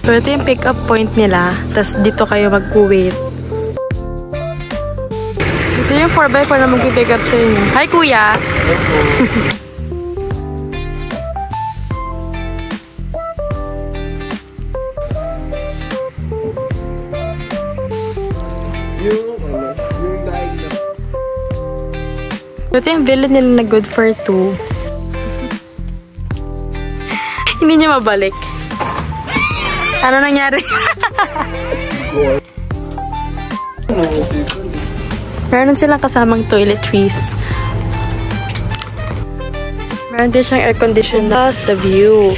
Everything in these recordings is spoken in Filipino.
So, ito yung pick-up point nila. Tapos, dito kayo mag-wait. Ito yung 4x4 na mag-pick up sa inyo. Hi, kuya! Ito yung villa nila na good for 2. Hindi niya mabalik. Ano nangyari? Meron silang kasamang toiletries. Meron din siyang air conditioner. Plus the view.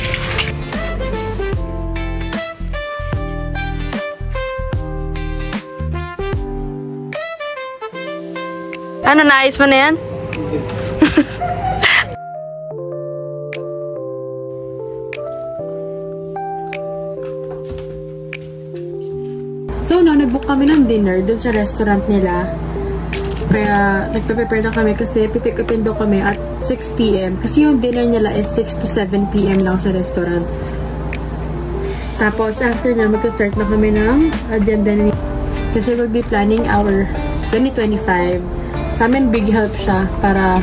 Ano, naayos mo na yan? So, nag-book kami ng dinner dun sa restaurant nila. Kaya, nagpa-prepare na kami kasi pipick upin daw kami at 6 p.m. Kasi yung dinner nila is 6 to 7 p.m. lang sa restaurant. Tapos, after na, mag-start na kami ng agenda ni kasi we'll be planning our 2025. Sa amin, big help siya para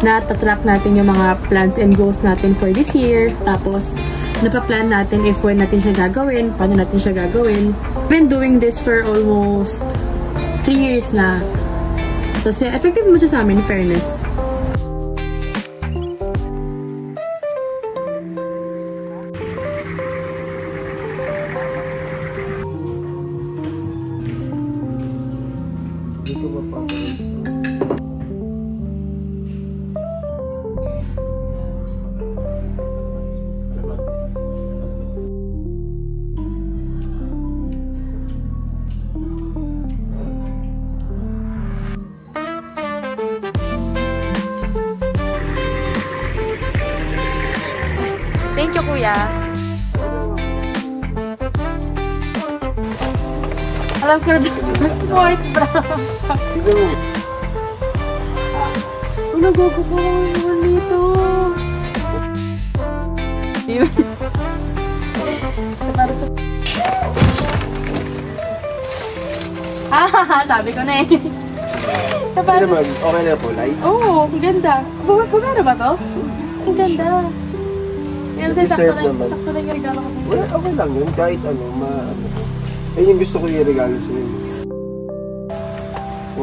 natatrack natin yung mga plans and goals natin for this year. Tapos, napaplan natin if when natin siya gagawin, paano natin siya gagawin. I've been doing this for almost 3 years na. Kasi effective mo siya sa amin, in fairness. Thank you, kuya. Alam ko na sports bra. Nag-go po naman dito. Sabi ko na eh. Okay na po, light? Oo, ang ganda. Bumara ba to? Ang ganda. Yan sa'yo, sakto lang yung regalo ko sa'yo. Well, okay lang yun, kahit ano, yun yung gusto ko yung regalo sa'yo.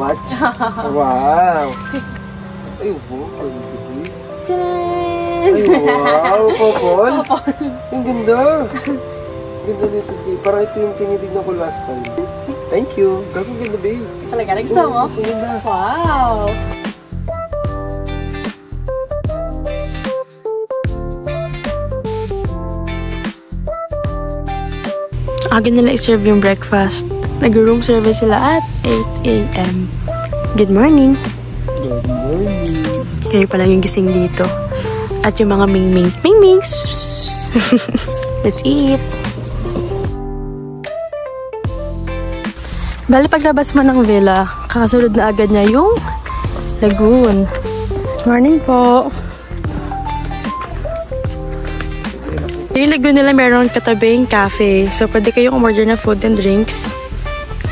Watch? Wow! Ayun po, Tcharan! Ay, wow, Popol! Ang ganda! Ganda nito, babe. Parang ito yung tinitignan ko last time. Thank you! Gagawin ganda, babe. Talaga, gusto mo? Wow! Aga nila i-serve yung breakfast. Nag-room service sila at 8 a.m. Good morning! Good morning! Kayo pala yung gising dito. At yung mga ming-ming. Ming-ming! Let's eat! Bali, paglabas mo ng villa, kakasunod na agad niya yung lagoon. Morning po! Yung lagoon nila meron katabing cafe. So, pwede kayong umorder na food and drinks.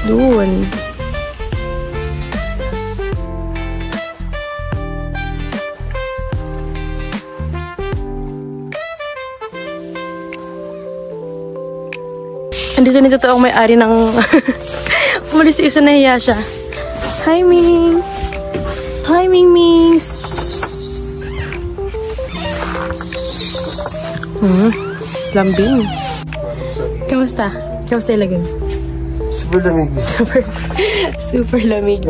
Doon. Andito na totoong may-ari ng... Umalis isa na hiya siya. Hi, Ming! Hi, Ming Ming! Lambing. Kamusta? Kamusta yung lagoon? Super lamig. Super lamig.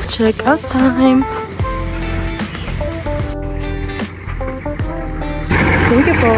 Check out time. Thank you po.